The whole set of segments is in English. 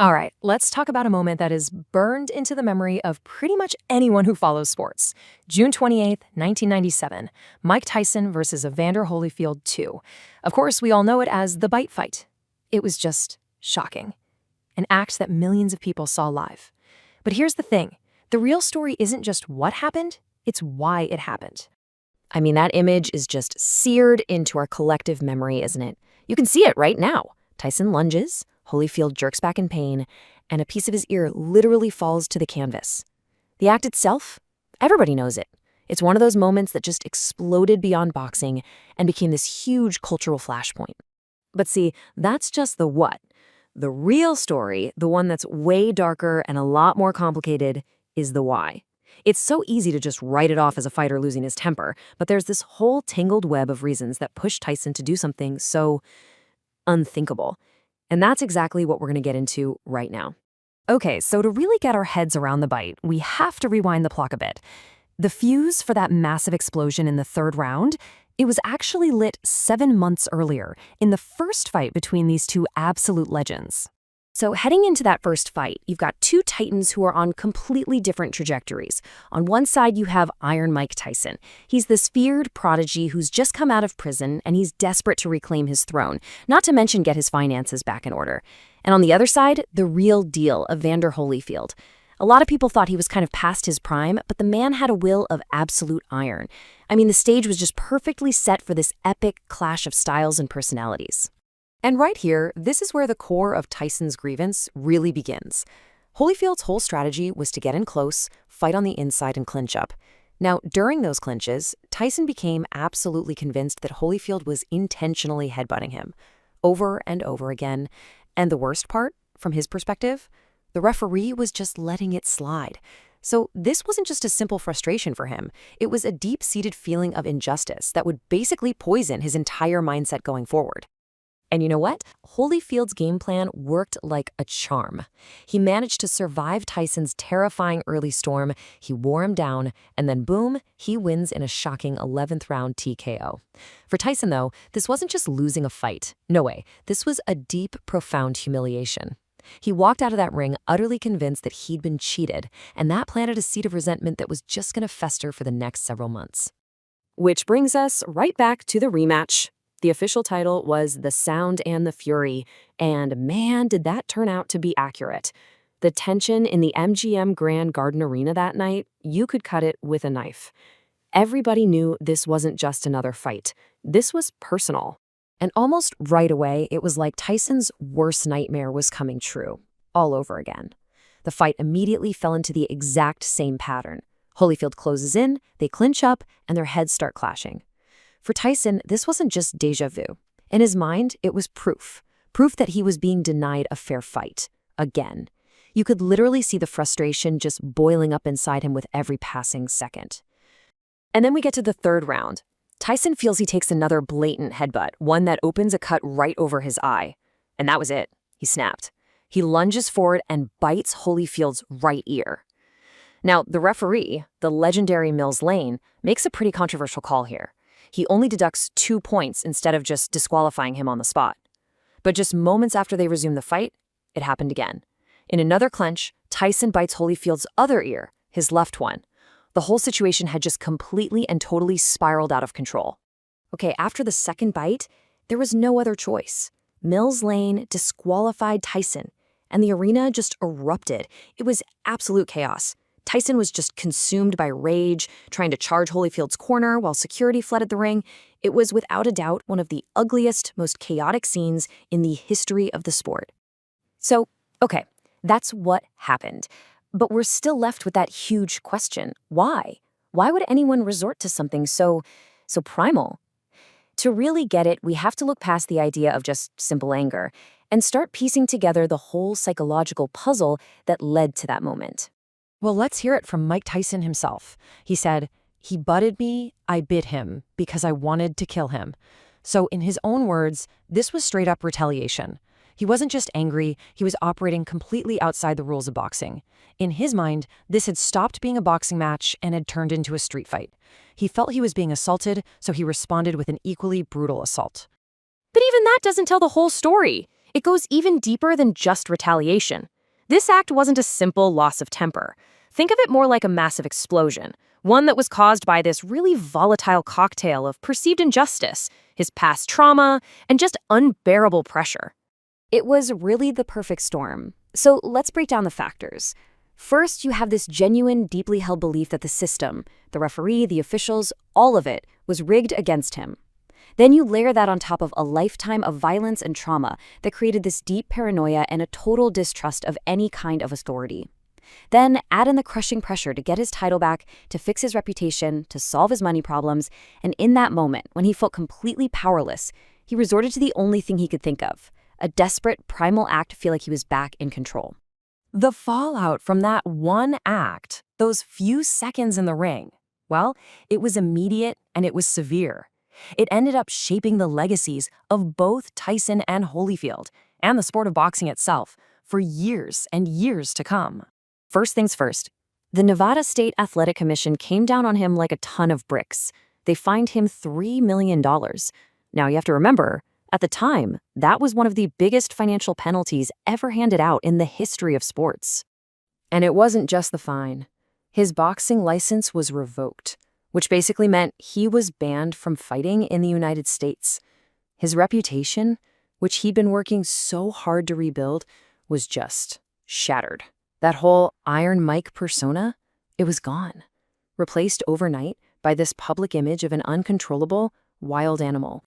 All right, let's talk about a moment that is burned into the memory of pretty much anyone who follows sports. June 28th, 1997, Mike Tyson versus Evander Holyfield 2. Of course, we all know it as the bite fight. It was just shocking. An act that millions of people saw live. But here's the thing. The real story isn't just what happened, it's why it happened. I mean, that image is just seared into our collective memory, isn't it? You can see it right now. Tyson lunges, Holyfield jerks back in pain, and a piece of his ear literally falls to the canvas. The act itself? Everybody knows it. It's one of those moments that just exploded beyond boxing and became this huge cultural flashpoint. But see, that's just the what. The real story, the one that's way darker and a lot more complicated, is the why. It's so easy to just write it off as a fighter losing his temper, but there's this whole tangled web of reasons that push Tyson to do something so unthinkable. And that's exactly what we're going to get into right now. Okay, so to really get our heads around the bite, we have to rewind the clock a bit. The fuse for that massive explosion in the third round, it was actually lit 7 months earlier, in the first fight between these two absolute legends. So heading into that first fight, you've got two titans who are on completely different trajectories. On one side, you have Iron Mike Tyson. He's this feared prodigy who's just come out of prison, and he's desperate to reclaim his throne, not to mention get his finances back in order. And on the other side, the real deal, Evander Holyfield. A lot of people thought he was kind of past his prime, but the man had a will of absolute iron. I mean, the stage was just perfectly set for this epic clash of styles and personalities. And right here, this is where the core of Tyson's grievance really begins. Holyfield's whole strategy was to get in close, fight on the inside, and clinch up. Now, during those clinches, Tyson became absolutely convinced that Holyfield was intentionally headbutting him, over and over again. And the worst part, from his perspective, the referee was just letting it slide. So this wasn't just a simple frustration for him. It was a deep-seated feeling of injustice that would basically poison his entire mindset going forward. And you know what? Holyfield's game plan worked like a charm. He managed to survive Tyson's terrifying early storm, he wore him down, and then boom, he wins in a shocking 11th round TKO. For Tyson, though, this wasn't just losing a fight. No way. This was a deep, profound humiliation. He walked out of that ring utterly convinced that he'd been cheated, and that planted a seed of resentment that was just going to fester for the next several months. Which brings us right back to the rematch. The official title was The Sound and the Fury, and man, did that turn out to be accurate. The tension in the MGM Grand Garden Arena that night, you could cut it with a knife. Everybody knew this wasn't just another fight. This was personal. And almost right away, it was like Tyson's worst nightmare was coming true, all over again. The fight immediately fell into the exact same pattern. Holyfield closes in, they clinch up, and their heads start clashing. For Tyson, this wasn't just déjà vu. In his mind, it was proof. Proof that he was being denied a fair fight. Again. You could literally see the frustration just boiling up inside him with every passing second. And then we get to the third round. Tyson feels he takes another blatant headbutt, one that opens a cut right over his eye. And that was it. He snapped. He lunges forward and bites Holyfield's right ear. Now, the referee, the legendary Mills Lane, makes a pretty controversial call here. He only deducts 2 points instead of just disqualifying him on the spot. But just moments after they resumed the fight, it happened again. In another clinch, Tyson bites Holyfield's other ear, his left one. The whole situation had just completely and totally spiraled out of control. Okay, after the second bite, there was no other choice. Mills Lane disqualified Tyson, and the arena just erupted. It was absolute chaos. Tyson was just consumed by rage, trying to charge Holyfield's corner while security flooded the ring. It was without a doubt one of the ugliest, most chaotic scenes in the history of the sport. So, okay, that's what happened. But we're still left with that huge question. Why? Why would anyone resort to something so primal? To really get it, we have to look past the idea of just simple anger and start piecing together the whole psychological puzzle that led to that moment. Well, let's hear it from Mike Tyson himself. He said, "He butted me, I bit him, because I wanted to kill him." So in his own words, this was straight up retaliation. He wasn't just angry, he was operating completely outside the rules of boxing. In his mind, this had stopped being a boxing match and had turned into a street fight. He felt he was being assaulted, so he responded with an equally brutal assault. But even that doesn't tell the whole story. It goes even deeper than just retaliation. This act wasn't a simple loss of temper. Think of it more like a massive explosion, one that was caused by this really volatile cocktail of perceived injustice, his past trauma, and just unbearable pressure. It was really the perfect storm. So let's break down the factors. First, you have this genuine, deeply held belief that the system, the referee, the officials, all of it, was rigged against him. Then you layer that on top of a lifetime of violence and trauma that created this deep paranoia and a total distrust of any kind of authority. Then add in the crushing pressure to get his title back, to fix his reputation, to solve his money problems, and in that moment, when he felt completely powerless, he resorted to the only thing he could think of, a desperate, primal act to feel like he was back in control. The fallout from that one act, those few seconds in the ring, well, it was immediate and it was severe. It ended up shaping the legacies of both Tyson and Holyfield, and the sport of boxing itself, for years and years to come. First things first, the Nevada State Athletic Commission came down on him like a ton of bricks. They fined him $3 million. Now, you have to remember, at the time, that was one of the biggest financial penalties ever handed out in the history of sports. And it wasn't just the fine. His boxing license was revoked, which basically meant he was banned from fighting in the United States. His reputation, which he'd been working so hard to rebuild, was just shattered. That whole Iron Mike persona, it was gone, replaced overnight by this public image of an uncontrollable, wild animal.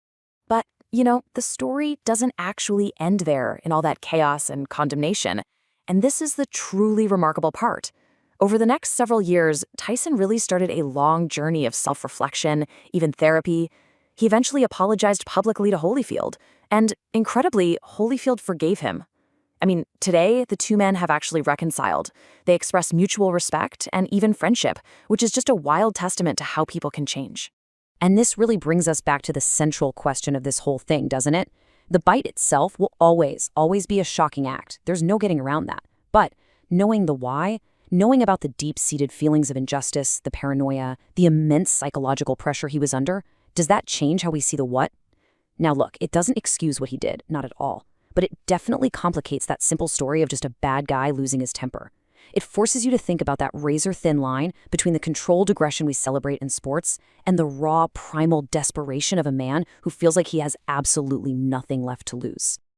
But, the story doesn't actually end there in all that chaos and condemnation. And this is the truly remarkable part. Over the next several years, Tyson really started a long journey of self-reflection, even therapy. He eventually apologized publicly to Holyfield, and incredibly, Holyfield forgave him. I mean, today, the two men have actually reconciled. They express mutual respect and even friendship, which is just a wild testament to how people can change. And this really brings us back to the central question of this whole thing, doesn't it? The bite itself will always be a shocking act. There's no getting around that. But knowing the why, knowing about the deep-seated feelings of injustice, the paranoia, the immense psychological pressure he was under, does that change how we see the what? Now look, it doesn't excuse what he did, not at all. But it definitely complicates that simple story of just a bad guy losing his temper. It forces you to think about that razor-thin line between the controlled aggression we celebrate in sports and the raw, primal desperation of a man who feels like he has absolutely nothing left to lose.